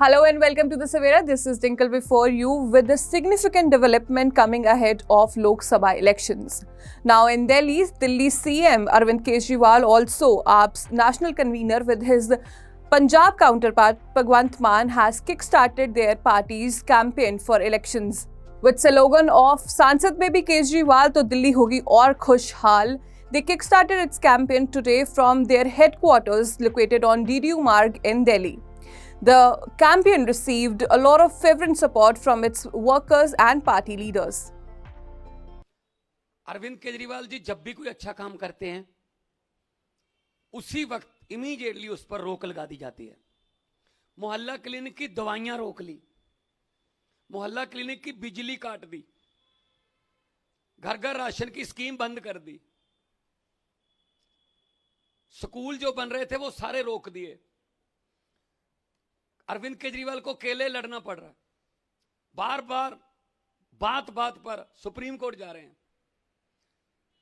Hello and welcome to the Savera. This is Dinkle before you with the significant development coming ahead of Lok Sabha elections. Now in Delhi CM Arvind Kejriwal also AAP's national convener with his Punjab counterpart Bhagwant Mann has kick-started their party's campaign for elections. With slogan of Sansad mein bhi Kejriwal to Delhi hogi aur khushhal, they kick-started its campaign today from their headquarters located on DDU Marg in Delhi. The campaign received a lot of fervent support from its workers and party leaders. Arvind Kejriwal ji जब भी कोई अच्छा काम करते हैं उसी वक्त immediately उस पर रोक लगा दी जाती है। मोहल्ला क्लिनिक की दवाइयां रोक ली, मोहल्ला क्लिनिक की बिजली काट दी, घर घर राशन की स्कीम बंद कर दी, स्कूल जो बन रहे थे वो सारे रोक दिए। अरविंद केजरीवाल को अकेले लड़ना पड़ रहा है, बार बार बात पर सुप्रीम कोर्ट जा रहे हैं।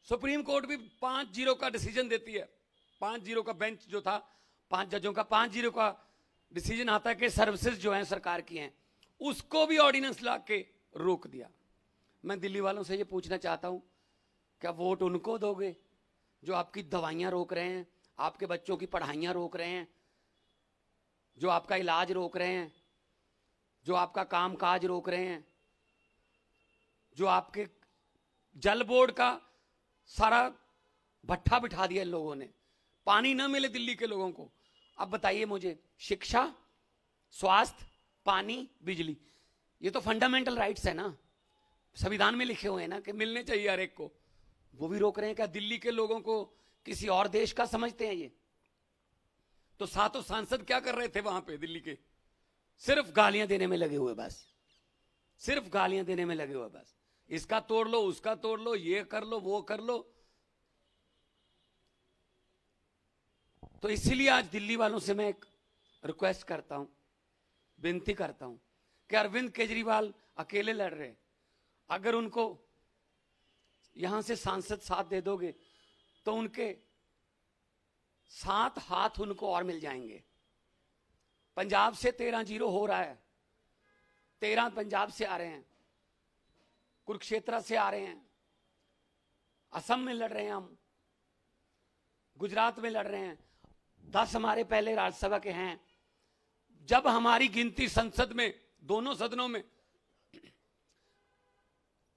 सुप्रीम कोर्ट भी 5-0 का डिसीजन देती है। 5-0 का बेंच जो था 5 जजों का 5-0 का डिसीजन आता है कि सर्विसेज जो हैं सरकार की हैं उसको भी ऑर्डिनेंस ला के रोक दिया। मैं दिल्ली वालों से ये पूछना चाहता हूं, क्या वोट उनको दोगे जो आपकी दवाइयां रोक रहे हैं, आपके बच्चों की पढ़ाइयां रोक रहे हैं, जो आपका इलाज रोक रहे हैं, जो आपका काम काज रोक रहे हैं, जो आपके जल बोर्ड का सारा भट्ठा बिठा दिया इन लोगों ने, पानी ना मिले दिल्ली के लोगों को। अब बताइए मुझे, शिक्षा, स्वास्थ्य, पानी, बिजली, ये तो फंडामेंटल राइट्स है ना, संविधान में लिखे हुए हैं ना कि मिलने चाहिए हर एक को, वो भी रोक रहे हैं। क्या दिल्ली के लोगों को किसी और देश का समझते हैं ये? तो सातों सांसद क्या कर रहे थे वहां पे दिल्ली के? सिर्फ गालियां देने में लगे हुए, बस सिर्फ गालियां देने में लगे हुए, बस इसका तोड़ लो, उसका तोड़ लो, ये कर लो, वो कर लो। तो इसीलिए आज दिल्ली वालों से मैं एक रिक्वेस्ट करता हूं, विनती करता हूं कि अरविंद केजरीवाल अकेले लड़ रहे, अगर उनको यहां से सांसद साथ दे दोगे तो उनके 7 हाथ उनको और मिल जाएंगे। पंजाब से 13-0 हो रहा है, 13 पंजाब से आ रहे हैं, कुरुक्षेत्र से आ रहे हैं, असम में लड़ रहे हैं, हम गुजरात में लड़ रहे हैं, 10 हमारे पहले राज्यसभा के हैं। जब हमारी गिनती संसद में दोनों सदनों में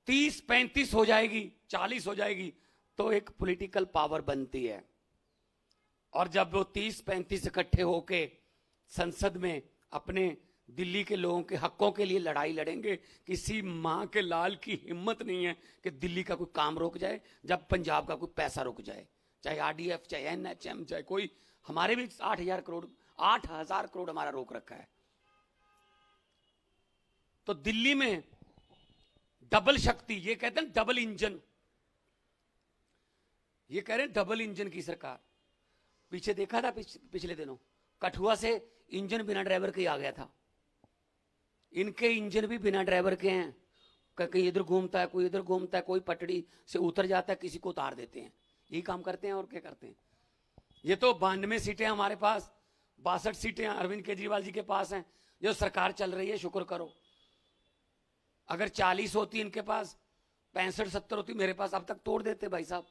30-35 हो जाएगी, 40 हो जाएगी, तो एक पॉलिटिकल पावर बनती है। और जब वो 30-35 इकट्ठे होके संसद में अपने दिल्ली के लोगों के हकों के लिए लड़ाई लड़ेंगे, किसी मां के लाल की हिम्मत नहीं है कि दिल्ली का कोई काम रोक जाए, जब पंजाब का कोई पैसा रुक जाए, चाहे आरडीएफ, चाहे एनएचएम, चाहे कोई, हमारे भी 8,000 करोड़ हमारा रोक रखा है। तो दिल्ली में डबल शक्ति, ये कहते हैं डबल इंजन, ये कह रहे हैं डबल इंजन की सरकार। पीछे देखा था पिछले दिनों कठुआ से इंजन बिना ड्राइवर के आ गया था, इनके इंजन भी बिना ड्राइवर के हैं, कहीं इधर घूमता है, कोई इधर घूमता है, कोई पटड़ी से उतर जाता है, किसी को उतार देते हैं, यही काम करते हैं और क्या करते हैं। ये तो 92 सीटें हमारे पास, 62 सीटें अरविंद केजरीवाल जी के पास हैं। जो सरकार चल रही है शुक्र करो, अगर 40 होती इनके पास, 65-70 होती मेरे पास, अब तक तोड़ देते भाई साहब।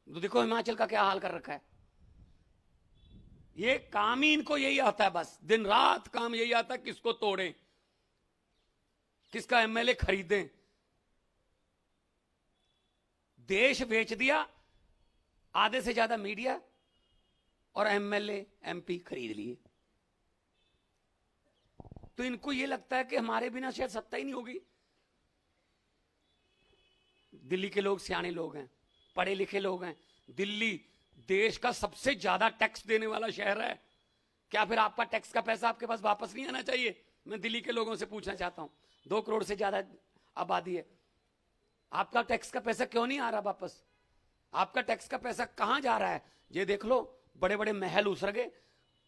तो देखो हिमाचल का क्या हाल कर रखा है। ये काम ही इनको यही आता है, बस दिन रात काम यही आता है, किसको तोड़ें, किसका एमएलए खरीदें। देश बेच दिया, आधे से ज्यादा मीडिया और एमएलए एमपी खरीद लिए। तो इनको ये लगता है कि हमारे बिना शायद सत्ता ही नहीं होगी। दिल्ली के लोग सियाने लोग हैं, पढ़े लिखे लोग हैं। दिल्ली देश का सबसे ज्यादा टैक्स देने वाला शहर है। क्या फिर आपका टैक्स का पैसा आपके पास वापस नहीं आना चाहिए? मैं दिल्ली के लोगों से पूछना चाहता हूं, 2 करोड़ से ज्यादा आबादी है, आपका टैक्स का पैसा क्यों नहीं आ रहा वापस? आपका टैक्स का पैसा कहां जा रहा है? ये देख लो, बड़े बड़े महल उसर गए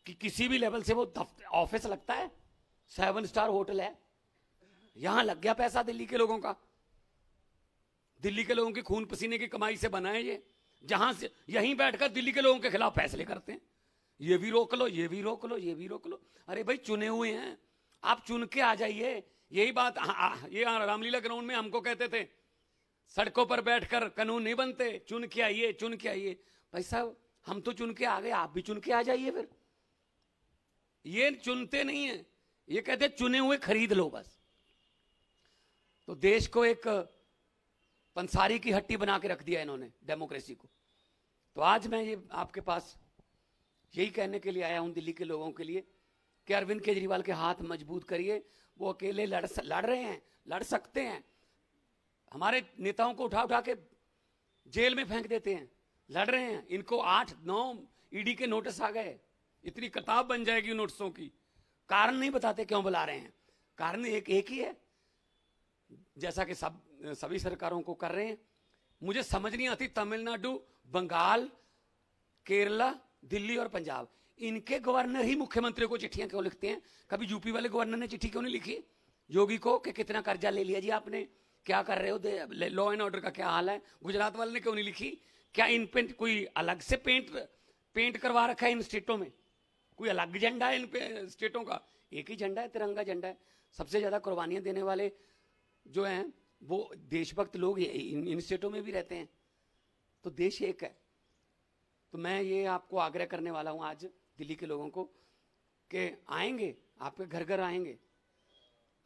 कि किसी भी लेवल से वो ऑफिस लगता है, 7 स्टार होटल है, यहां लग गया पैसा दिल्ली के लोगों का। दिल्ली के लोगों की खून पसीने की कमाई से बना है ये, जहां से यहीं बैठकर दिल्ली के लोगों के खिलाफ फैसले करते हैं। ये भी रोक लो, ये भी रोक लो, ये भी रोक लो। अरे भाई चुने हुए हैं, आप चुन के आ जाइए। यही बात ये रामलीला ग्राउंड में हमको कहते थे, सड़कों पर बैठकर कानून नहीं बनते, चुन के आइए, चुन के आइए। भाई साहब, हम तो चुन के आ गए, आप भी चुन के आ जाइए फिर। ये चुनते नहीं है, ये कहते चुने हुए खरीद लो बस। तो देश को एक पंसारी की हट्टी बना के रख दिया इन्होंने, डेमोक्रेसी को। तो आज मैं ये आपके पास यही कहने के लिए आया हूं दिल्ली के लोगों के लिए कि अरविंद केजरीवाल के हाथ मजबूत करिए। वो अकेले लड़ रहे हैं, लड़ सकते हैं। हमारे नेताओं को उठा उठा के जेल में फेंक देते हैं, लड़ रहे हैं। इनको 8-9 ईडी के नोटिस आ गए, इतनी किताब बन जाएगी नोटिसों की। कारण नहीं बताते क्यों बुला रहे हैं, कारण एक ही है, जैसा कि सभी सरकारों को कर रहे हैं। मुझे समझ नहीं आती, तमिलनाडु, बंगाल, केरला, दिल्ली और पंजाब, इनके गवर्नर ही मुख्यमंत्री को चिट्ठियां क्यों लिखते हैं? कभी यूपी वाले गवर्नर ने चिट्ठी क्यों नहीं लिखी योगी को कि कितना कर्जा ले लिया जी आपने, क्या कर रहे हो, लॉ एंड ऑर्डर का क्या हाल है? गुजरात वाले ने क्यों नहीं लिखी? क्या इन पे कोई अलग से पेंट करवा रखा है इन स्टेटों में? कोई अलग झंडा है इन पे स्टेटों का? एक ही झंडा है, तिरंगा झंडा है। सबसे ज्यादा कुर्बानियां देने वाले जो हैं वो देशभक्त लोग इन स्टेटों में भी रहते हैं। तो देश एक है। तो मैं ये आपको आग्रह करने वाला हूं आज दिल्ली के लोगों को कि आएंगे, आपके घर घर आएंगे,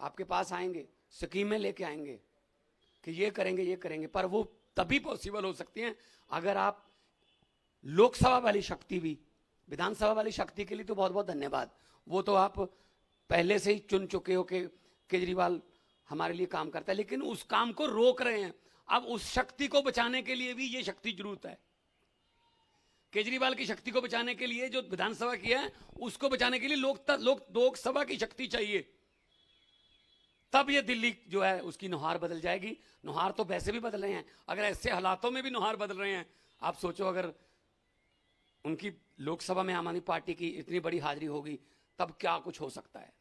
आपके पास आएंगे, स्कीमें लेके आएंगे कि ये करेंगे, ये करेंगे। पर वो तभी पॉसिबल हो सकती हैं अगर आप लोकसभा वाली शक्ति भी, विधानसभा वाली शक्ति के लिए तो बहुत बहुत धन्यवाद, वो तो आप पहले से ही चुन चुके हो कि केजरीवाल हमारे लिए काम करता है, लेकिन उस काम को रोक रहे हैं। अब उस शक्ति को बचाने के लिए भी ये शक्ति जरूरत है। केजरीवाल की शक्ति को बचाने के लिए जो विधानसभा किया है, उसको बचाने के लिए लोकसभा की शक्ति चाहिए। तब ये दिल्ली जो है उसकी नुहार बदल जाएगी। नुहार तो वैसे भी बदल रहे हैं, अगर ऐसे हालातों में भी नुहार बदल रहे हैं, आप सोचो अगर उनकी लोकसभा में आम आदमी पार्टी की इतनी बड़ी हाजिरी होगी, तब क्या कुछ हो सकता है,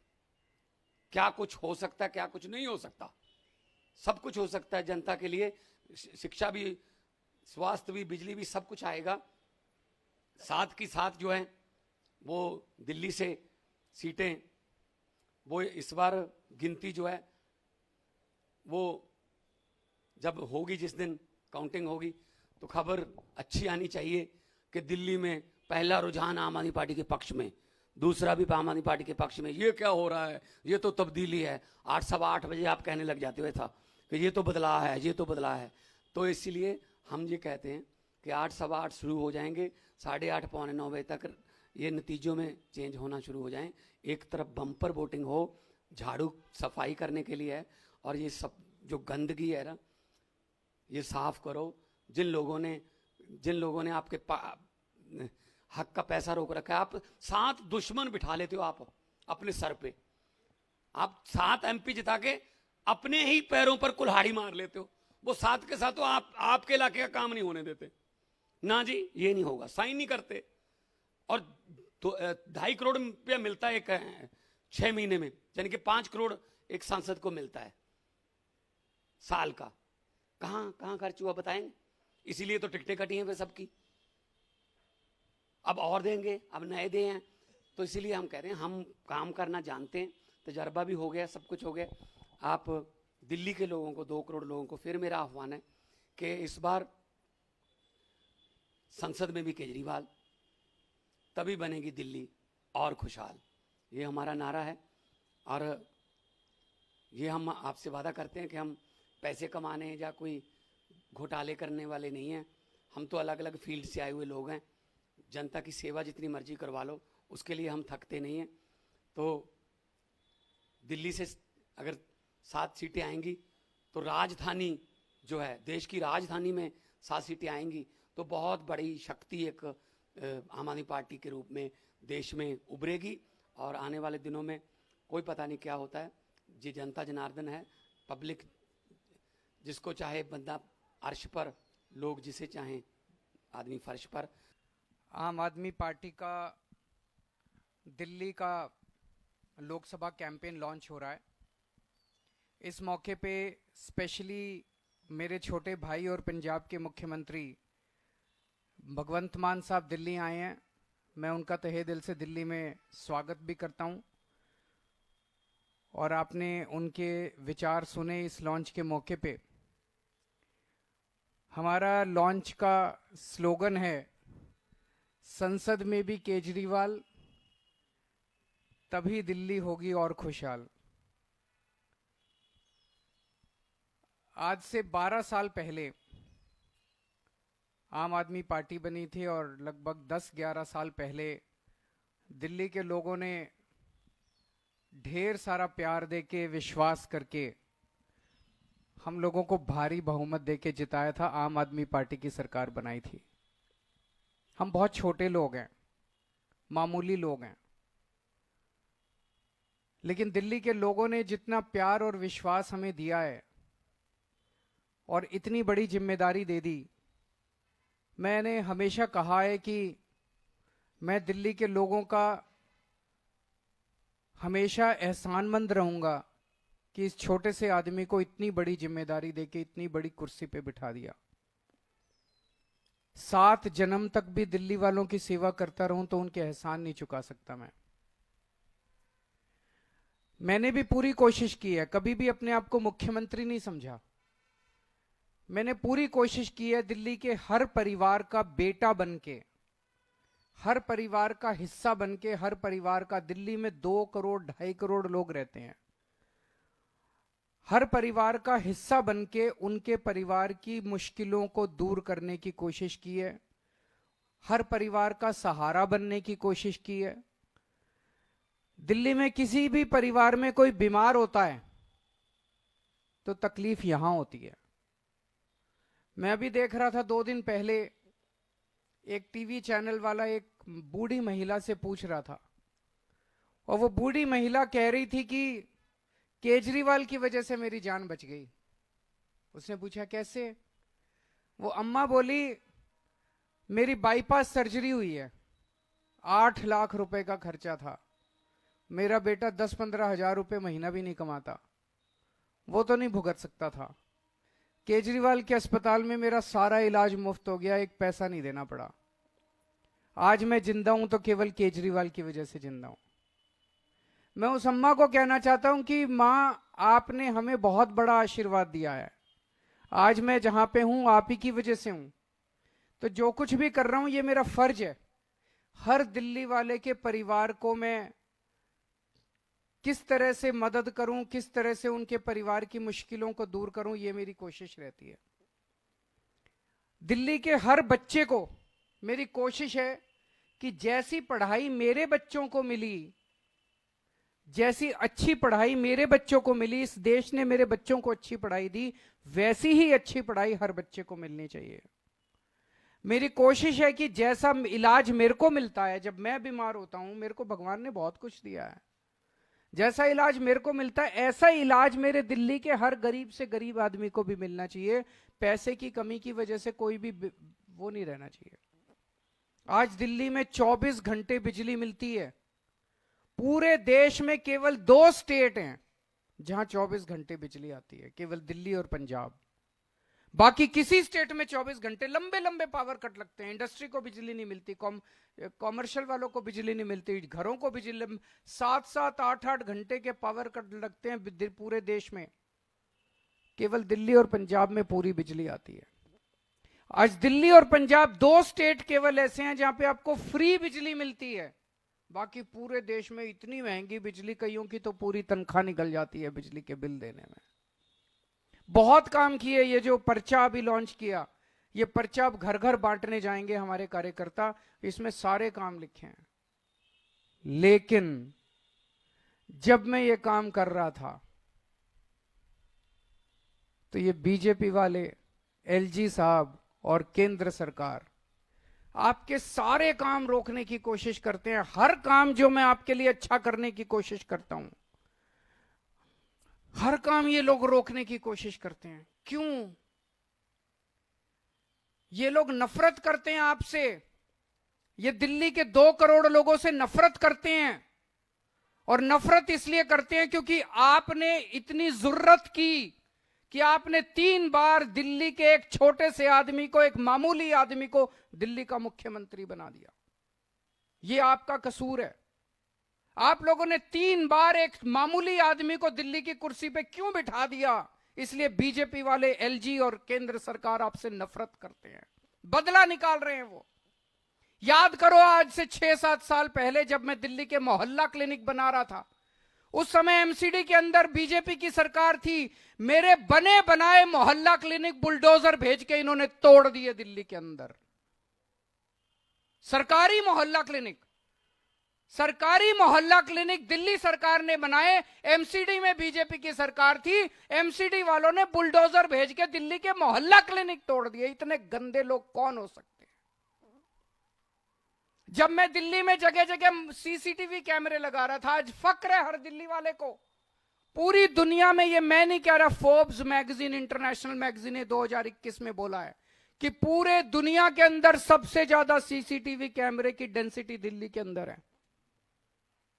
क्या कुछ हो सकता है, क्या कुछ नहीं हो सकता। सब कुछ हो सकता है जनता के लिए। शिक्षा भी, स्वास्थ्य भी, बिजली भी, सब कुछ आएगा। साथ की साथ जो है वो दिल्ली से सीटें, वो इस बार गिनती जो है वो जब होगी, जिस दिन काउंटिंग होगी, तो खबर अच्छी आनी चाहिए कि दिल्ली में पहला रुझान आम आदमी पार्टी के पक्ष में, दूसरा भी आम आदमी पार्टी के पक्ष में। ये क्या हो रहा है, ये तो तब्दीली है। 8-8:15 बजे आप कहने लग जाते हुए था कि ये तो बदलाव है, ये तो बदलाव है। तो इसीलिए हम ये कहते हैं कि 8-8:15 शुरू हो जाएंगे, 8:30 पौने 9 बजे तक ये नतीजों में चेंज होना शुरू हो जाएं। एक तरफ बम्पर वोटिंग हो, झाड़ू सफाई करने के लिए है, और ये सब जो गंदगी है ना, ये साफ करो। जिन लोगों ने आपके हक का पैसा रोक रखा है, आप 7 दुश्मन बिठा लेते हो आप अपने सर पे। आप 7 MP जिता के अपने ही पैरों पर कुल्हाड़ी मार लेते हो। वो 7 के साथ तो आपके इलाके का काम नहीं होने देते ना जी, ये नहीं होगा, साइन नहीं करते। और 2.5 करोड़ रुपया मिलता है एक 6 महीने में, यानी कि 5 करोड़ एक सांसद को मिलता है साल का। कहां खर्च हुआ बताएंगे? इसीलिए तो टिकटें कटी हैं फिर सबकी। अब और देंगे, अब नए दे हैं। तो इसीलिए हम कह रहे हैं, हम काम करना जानते हैं, तजर्बा भी हो गया, सब कुछ हो गया। आप दिल्ली के लोगों को, 2 करोड़ लोगों को फिर मेरा आह्वान है कि इस बार संसद में भी केजरीवाल, तभी बनेगी दिल्ली और खुशहाल। ये हमारा नारा है। और ये हम आपसे वादा करते हैं कि हम पैसे कमाने या कोई घोटाले करने वाले नहीं हैं। हम तो अलग अलग फील्ड से आए हुए लोग हैं। जनता की सेवा जितनी मर्जी करवा लो, उसके लिए हम थकते नहीं हैं। तो दिल्ली से अगर 7 सीटें आएंगी तो राजधानी जो है, देश की राजधानी में 7 सीटें आएंगी तो बहुत बड़ी शक्ति एक आम आदमी पार्टी के रूप में देश में उभरेगी। और आने वाले दिनों में कोई पता नहीं क्या होता है। जी जनता जनार्दन है, पब्लिक जिसको चाहे बंदा अर्श पर, लोग जिसे चाहें आदमी फर्श पर। आम आदमी पार्टी का दिल्ली का लोकसभा कैंपेन लॉन्च हो रहा है। इस मौके पे स्पेशली मेरे छोटे भाई और पंजाब के मुख्यमंत्री भगवंत मान साहब दिल्ली आए हैं। मैं उनका तहे दिल से दिल्ली में स्वागत भी करता हूं। और आपने उनके विचार सुने इस लॉन्च के मौके पे। हमारा लॉन्च का स्लोगन है, संसद में भी केजरीवाल, तभी दिल्ली होगी और खुशहाल। आज से 12 साल पहले आम आदमी पार्टी बनी थी और लगभग 10-11 साल पहले दिल्ली के लोगों ने ढेर सारा प्यार देके, विश्वास करके हम लोगों को भारी बहुमत देके जिताया था। आम आदमी पार्टी की सरकार बनाई थी। हम बहुत छोटे लोग हैं, मामूली लोग हैं, लेकिन दिल्ली के लोगों ने जितना प्यार और विश्वास हमें दिया है और इतनी बड़ी जिम्मेदारी दे दी। मैंने हमेशा कहा है कि मैं दिल्ली के लोगों का हमेशा एहसानमंद रहूंगा कि इस छोटे से आदमी को इतनी बड़ी जिम्मेदारी देके इतनी बड़ी कुर्सी पे बिठा दिया। 7 जन्म तक भी दिल्ली वालों की सेवा करता रहूं तो उनके एहसान नहीं चुका सकता मैं। मैंने भी पूरी कोशिश की है, कभी भी अपने आप को मुख्यमंत्री नहीं समझा। मैंने पूरी कोशिश की है दिल्ली के हर परिवार का बेटा बनके, हर परिवार का हिस्सा बनके, हर परिवार का, दिल्ली में 2 करोड़ 2.5 करोड़ लोग रहते हैं, हर परिवार का हिस्सा बनके उनके परिवार की मुश्किलों को दूर करने की कोशिश की है, हर परिवार का सहारा बनने की कोशिश की है। दिल्ली में किसी भी परिवार में कोई बीमार होता है तो तकलीफ यहां होती है। मैं अभी देख रहा था 2 दिन पहले एक टीवी चैनल वाला एक बूढ़ी महिला से पूछ रहा था और वो बूढ़ी महिला कह रही थी कि केजरीवाल की वजह से मेरी जान बच गई। उसने पूछा कैसे? वो अम्मा बोली मेरी बाईपास सर्जरी हुई है, 8 लाख रुपए का खर्चा था, मेरा बेटा 10-15 हजार रुपए महीना भी नहीं कमाता, वो तो नहीं भुगत सकता था। केजरीवाल के अस्पताल में मेरा सारा इलाज मुफ्त हो गया, एक पैसा नहीं देना पड़ा। आज मैं जिंदा हूं तो केवल केजरीवाल की वजह से जिंदा हूं। मैं उस अम्मा को कहना चाहता हूं कि मां, आपने हमें बहुत बड़ा आशीर्वाद दिया है। आज मैं जहां पे हूं आप ही की वजह से हूं, तो जो कुछ भी कर रहा हूं ये मेरा फर्ज है। हर दिल्ली वाले के परिवार को मैं किस तरह से मदद करूं, किस तरह से उनके परिवार की मुश्किलों को दूर करूं, ये मेरी कोशिश रहती है। दिल्ली के हर बच्चे को मेरी कोशिश है कि जैसी पढ़ाई मेरे बच्चों को मिली, जैसी अच्छी पढ़ाई मेरे बच्चों को मिली, इस देश ने मेरे बच्चों को अच्छी पढ़ाई दी, वैसी ही अच्छी पढ़ाई हर बच्चे को मिलनी चाहिए। मेरी कोशिश है कि जैसा इलाज मेरे को मिलता है जब मैं बीमार होता हूं, मेरे को भगवान ने बहुत कुछ दिया है, जैसा इलाज मेरे को मिलता है ऐसा इलाज मेरे दिल्ली के हर गरीब से गरीब आदमी को भी मिलना चाहिए। पैसे की कमी की वजह से कोई भी वो नहीं रहना चाहिए। आज दिल्ली में 24 घंटे बिजली मिलती है। पूरे देश में केवल 2 स्टेट हैं जहां 24 घंटे बिजली आती है, केवल दिल्ली और पंजाब। बाकी किसी स्टेट में 24 घंटे लंबे लंबे पावर कट लगते हैं। इंडस्ट्री को बिजली नहीं मिलती, कॉमर्शियल वालों को बिजली नहीं मिलती, घरों को बिजली 7-7, 8-8 घंटे के पावर कट लगते हैं पूरे देश में। केवल दिल्ली और पंजाब में पूरी बिजली आती है। आज दिल्ली और पंजाब 2 स्टेट केवल ऐसे हैं जहां पे आपको फ्री बिजली मिलती है। बाकी पूरे देश में इतनी महंगी बिजली, कईयों की तो पूरी तनख्वाह निकल जाती है बिजली के बिल देने में। बहुत काम किए। ये जो पर्चा अभी लॉन्च किया, ये पर्चा अब घर घर बांटने जाएंगे हमारे कार्यकर्ता, इसमें सारे काम लिखे हैं। लेकिन जब मैं ये काम कर रहा था तो ये बीजेपी वाले, एलजी साहब और केंद्र सरकार आपके सारे काम रोकने की कोशिश करते हैं। हर काम जो मैं आपके लिए अच्छा करने की कोशिश करता हूं, हर काम ये लोग रोकने की कोशिश करते हैं। क्यों? ये लोग नफरत करते हैं आपसे। ये दिल्ली के 2 करोड़ लोगों से नफरत करते हैं, और नफरत इसलिए करते हैं क्योंकि आपने इतनी जुर्रत की कि आपने 3 बार दिल्ली के एक छोटे से आदमी को, एक मामूली आदमी को दिल्ली का मुख्यमंत्री बना दिया। ये आपका कसूर है। आप लोगों ने 3 बार एक मामूली आदमी को दिल्ली की कुर्सी पे क्यों बिठा दिया? इसलिए बीजेपी वाले, एलजी और केंद्र सरकार आपसे नफरत करते हैं, बदला निकाल रहे हैं वो। याद करो, आज से 6-7 साल पहले जब मैं दिल्ली के मोहल्ला क्लिनिक बना रहा था, उस समय एमसीडी के अंदर बीजेपी की सरकार थी। मेरे बने बनाए मोहल्ला क्लिनिक बुलडोजर भेज के इन्होंने तोड़ दिए दिल्ली के अंदर। सरकारी मोहल्ला क्लिनिक दिल्ली सरकार ने बनाए, एमसीडी में बीजेपी की सरकार थी, एमसीडी वालों ने बुलडोजर भेज के दिल्ली के मोहल्ला क्लिनिक तोड़ दिए। इतने गंदे लोग कौन हो सकते हैं? जब मैं दिल्ली में जगह जगह सीसीटीवी कैमरे लगा रहा था, आज फक्र है हर दिल्ली वाले को। पूरी दुनिया में, ये मैं नहीं कह रहा, फोर्ब्स मैगजीन, इंटरनेशनल मैगजीन ने 2021 में बोला है कि पूरे दुनिया के अंदर सबसे ज्यादा सीसीटीवी कैमरे की डेंसिटी दिल्ली के अंदर है।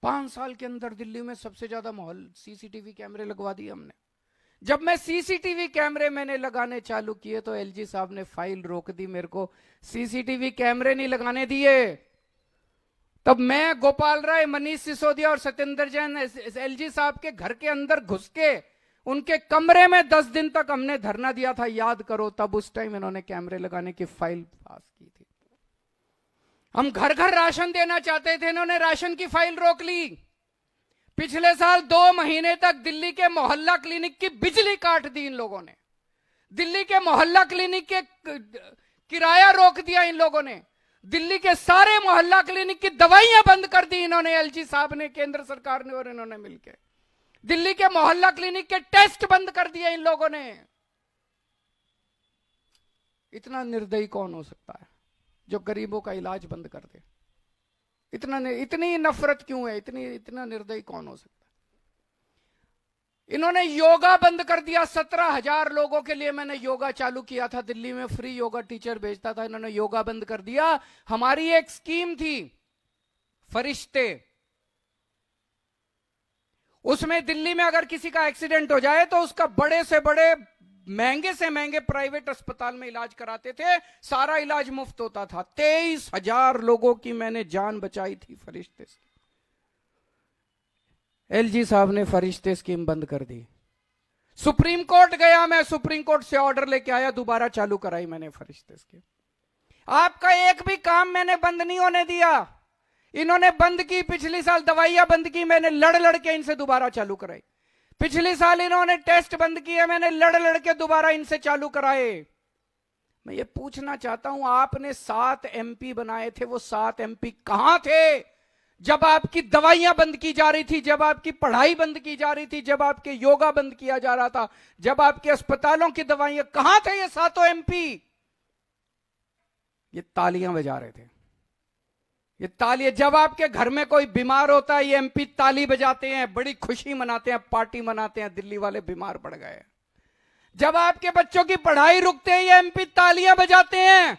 5 साल के अंदर दिल्ली में सबसे ज्यादा सीसीटीवी कैमरे लगवा दिए हमने। जब मैं सीसीटीवी कैमरे मैंने लगाने चालू किए तो एलजी साहब ने फाइल रोक दी, मेरे को सीसीटीवी कैमरे नहीं लगाने दिए। तब मैं, गोपाल राय, मनीष सिसोदिया और सत्येंद्र जैन एलजी साहब के घर के अंदर घुस के उनके कमरे में 10 दिन तक हमने धरना दिया था, याद करो। तब उस टाइम इन्होंने कैमरे लगाने की फाइल पास की थी। हम घर घर राशन देना चाहते थे, इन्होंने राशन की फाइल रोक ली। पिछले साल 2 महीने तक दिल्ली के मोहल्ला क्लिनिक की बिजली काट दी इन लोगों ने। दिल्ली के मोहल्ला क्लिनिक के किराया रोक दिया इन लोगों ने। दिल्ली के सारे मोहल्ला क्लिनिक की दवाइयां बंद कर दी इन्होंने, एलजी साहब ने, केंद्र सरकार ने और इन्होंने मिलकर। दिल्ली के मोहल्ला क्लिनिक के टेस्ट बंद कर दिए इन लोगों ने। इतना निर्दयी कौन हो सकता है जो गरीबों का इलाज बंद कर दे? इतनी नफरत क्यों है? इतना निर्दयी कौन हो सकता है? इन्होंने योगा बंद कर दिया। 17,000 लोगों के लिए मैंने योगा चालू किया था दिल्ली में, फ्री योगा टीचर भेजता था, इन्होंने योगा बंद कर दिया। हमारी एक स्कीम थी फरिश्ते, उसमें दिल्ली में अगर किसी का एक्सीडेंट हो जाए तो उसका बड़े से बड़े, महंगे से महंगे प्राइवेट अस्पताल में इलाज कराते थे, सारा इलाज मुफ्त होता था। 23,000 लोगों की मैंने जान बचाई थी फरिश्ते से। एलजी साहब ने फरिश्ते स्कीम बंद कर दी। सुप्रीम कोर्ट गया मैं, सुप्रीम कोर्ट से ऑर्डर लेके आया, दोबारा चालू कराई मैंने फरिश्ते स्कीम। आपका एक भी काम मैंने बंद नहीं होने दिया। इन्होंने बंद की, पिछले साल दवाइयां बंद की, मैंने लड़ लड़ के इनसे दोबारा चालू कराई। पिछले साल इन्होंने टेस्ट बंद किए, मैंने लड़ लड़ के दोबारा इनसे चालू कराए। मैं ये पूछना चाहता हूं, आपने 7 एमपी बनाए थे, वो 7 एमपी कहां थे जब आपकी दवाइयां बंद की जा रही थी, जब आपकी पढ़ाई बंद की जा रही थी, जब आपके योगा बंद किया जा रहा था, जब आपके अस्पतालों की दवाइयां? कहां थे ये 7 एमपी? ये तालियां बजा रहे थे। ये तालियां, जब आपके घर में कोई बीमार होता है ये एमपी ताली बजाते हैं, बड़ी खुशी मनाते हैं, पार्टी मनाते हैं, दिल्ली वाले बीमार पड़ गए। जब आपके बच्चों की पढ़ाई रुकते हैं ये एमपी तालियां बजाते हैं,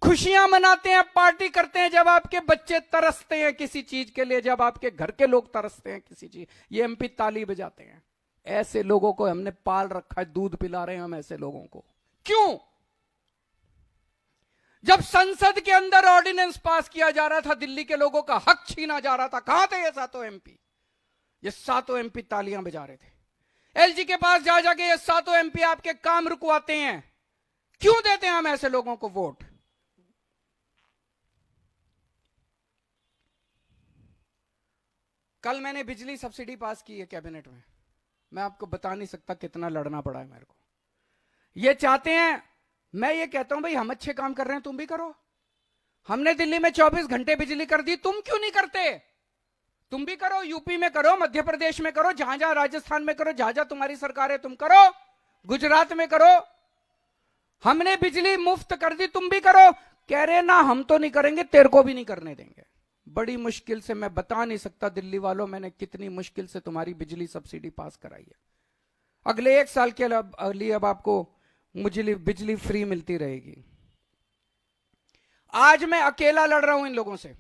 खुशियां मनाते हैं, पार्टी करते हैं। जब आपके बच्चे तरसते हैं किसी चीज के लिए, जब आपके घर के लोग तरसते हैं किसी चीज, ये एमपी ताली बजाते हैं। ऐसे लोगों को हमने पाल रखा है, दूध पिला रहे हैं हम ऐसे लोगों को। क्यों? जब संसद के अंदर ऑर्डिनेंस पास किया जा रहा था, दिल्ली के लोगों का हक छीना जा रहा था, कहां थे ये 7 एमपी? ये 7 एमपी तालियां बजा रहे थे। एलजी के पास जा जाके ये 7 एमपी आपके काम रुकवाते हैं। क्यों देते हैं हम ऐसे लोगों को वोट? कल मैंने बिजली सब्सिडी पास की है कैबिनेट में, मैं आपको बता नहीं सकता कितना लड़ना पड़ा है मेरे को। ये चाहते हैं, मैं ये कहता हूं भाई हम अच्छे काम कर रहे हैं, तुम भी करो। हमने दिल्ली में 24 घंटे बिजली कर दी, तुम क्यों नहीं करते? तुम भी करो, यूपी में करो, मध्य प्रदेश में करो, जहां जहां, राजस्थान में करो, जहां जहां तुम्हारी सरकार है तुम करो, गुजरात में करो। हमने बिजली मुफ्त कर दी, तुम भी करो। कह रहे ना हम तो नहीं करेंगे, तेरे को भी नहीं करने देंगे। बड़ी मुश्किल से, मैं बता नहीं सकता दिल्ली वालों मैंने कितनी मुश्किल से तुम्हारी बिजली सब्सिडी पास कराई है। अगले 1 साल के लिए अब आपको मुझे बिजली फ्री मिलती रहेगी। आज मैं अकेला लड़ रहा हूं इन लोगों से,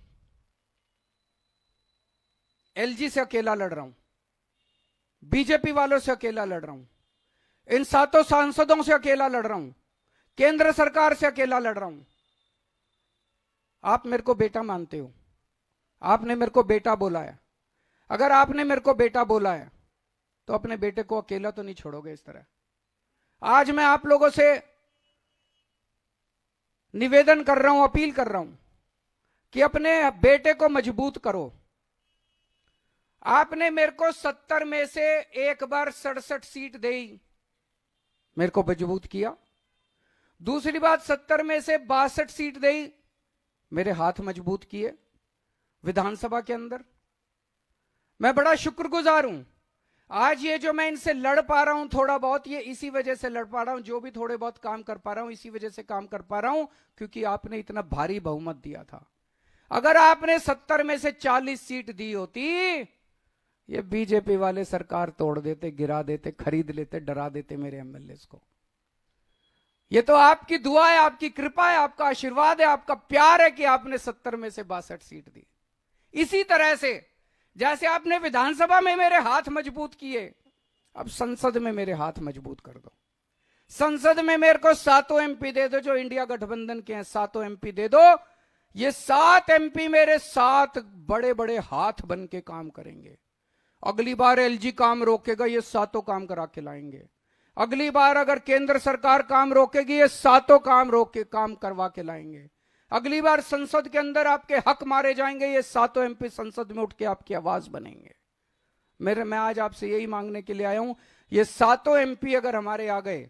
एलजी से अकेला लड़ रहा हूं, बीजेपी वालों से अकेला लड़ रहा हूं, इन 7 सांसदों से अकेला लड़ रहा हूं, केंद्र सरकार से अकेला लड़ रहा हूं। आप मेरे को बेटा मानते हो, आपने मेरे को बेटा बोला है, अगर आपने मेरे को बेटा बोला है तो अपने बेटे को अकेला तो नहीं छोड़ोगे इस तरह। आज मैं आप लोगों से निवेदन कर रहा हूं, अपील कर रहा हूं कि अपने बेटे को मजबूत करो। आपने मेरे को 70 में से एक बार 67 सीट दी, मेरे को मजबूत किया। दूसरी बात, 70 में से 62 सीट दी, मेरे हाथ मजबूत किए विधानसभा के अंदर। मैं बड़ा शुक्रगुजार हूं। आज ये जो मैं इनसे लड़ पा रहा हूं थोड़ा बहुत, ये इसी वजह से लड़ पा रहा हूं। जो भी थोड़े बहुत काम कर पा रहा हूं इसी वजह से काम कर पा रहा हूं, क्योंकि आपने इतना भारी बहुमत दिया था। अगर आपने 70 में से 40 सीट दी होती, ये बीजेपी वाले सरकार तोड़ देते, गिरा देते, खरीद लेते, डरा देते मेरे एमएलए को। ये तो आपकी दुआ है, आपकी कृपा है, आपका आशीर्वाद है, आपका प्यार है कि आपने 70 में से 62 सीट दी। इसी तरह से जैसे आपने विधानसभा में मेरे हाथ मजबूत किए, अब संसद में मेरे हाथ मजबूत कर दो। संसद में मेरे को 7 एमपी दे दो, जो इंडिया गठबंधन के हैं 7 एमपी दे दो। ये 7 एमपी मेरे 7 बड़े बड़े हाथ बन के काम करेंगे। अगली बार एलजी काम रोकेगा, ये 7 काम करा के लाएंगे। अगली बार अगर केंद्र सरकार काम रोकेगी, ये 7 काम करवा के लाएंगे। अगली बार संसद के अंदर आपके हक मारे जाएंगे, ये 7 एमपी संसद में उठ के आपकी आवाज बनेंगे। मैं आज आपसे यही मांगने के लिए आया हूं, ये 7 एमपी अगर हमारे आ गए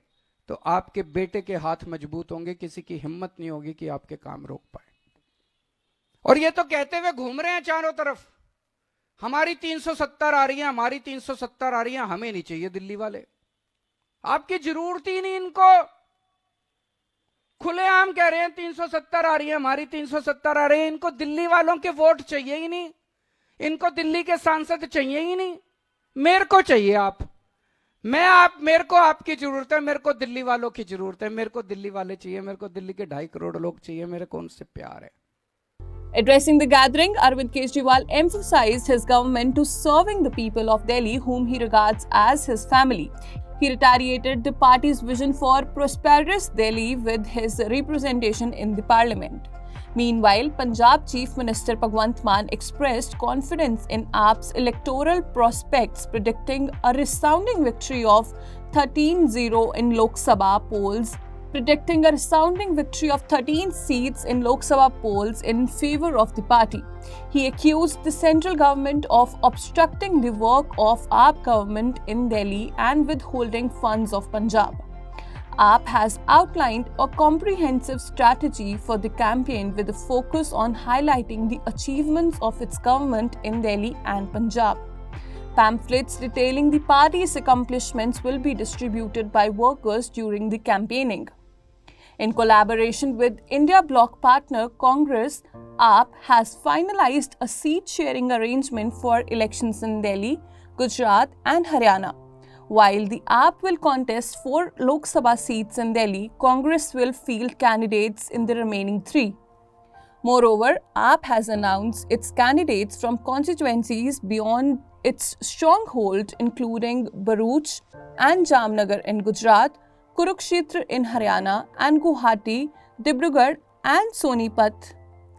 तो आपके बेटे के हाथ मजबूत होंगे, किसी की हिम्मत नहीं होगी कि आपके काम रोक पाए। और ये तो कहते हुए घूम रहे हैं चारों तरफ, हमारी 370 आ रही है, हमारी 370 आ रही है, हमें नहीं चाहिए दिल्ली वाले। आपकी जरूरत ही नहीं इनको। खुलेआम कह रहे हैं 370 आ रही है, हमारी 370 आ रही है। इनको दिल्ली वालों के वोट चाहिए ही नहीं, इनको दिल्ली के सांसद चाहिए ही नहीं। मेरे को चाहिए आप, मेरे को आपकी जरूरत है, मेरे को दिल्ली वालों की जरूरत है, मेरे को दिल्ली वाले चाहिए, मेरे को दिल्ली के 2.5 करोड़ लोग चाहिए, मेरे को उनसे प्यार है। Addressing the gathering, Arvind Kejriwal emphasized his government to serving the people of Delhi, whom he regards as his family. He reiterated the party's vision for prosperous Delhi with his representation in the parliament. Meanwhile, Punjab Chief Minister Bhagwant Mann expressed confidence in AAP's electoral prospects, predicting a resounding victory of 13-0 in Lok Sabha polls, predicting a resounding victory of 13 seats in Lok Sabha polls in favor of the party. He accused the central government of obstructing the work of AAP government in Delhi and withholding funds of Punjab. AAP has outlined a comprehensive strategy for the campaign with a focus on highlighting the achievements of its government in Delhi and Punjab. Pamphlets detailing the party's accomplishments will be distributed by workers during the campaigning. In collaboration with India Bloc partner Congress, AAP has finalized a seat-sharing arrangement for elections in Delhi, Gujarat and Haryana. While the AAP will contest 4 Lok Sabha seats in Delhi, Congress will field candidates in the remaining 3. Moreover, AAP has announced its candidates from constituencies beyond its stronghold, including Bharuch and Jamnagar in Gujarat, Kurukshetra in Haryana, and Guwahati, Dibrugarh and Sonipat.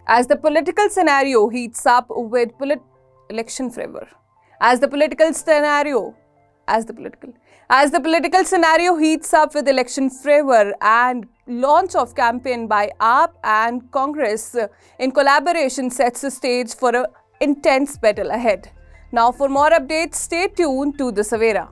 As the political scenario heats up with election fervor, as the political scenario heats up with election fervor and launch of campaign by AAP and Congress in collaboration sets the stage for an intense battle ahead. Now, for more updates, stay tuned to The Savera.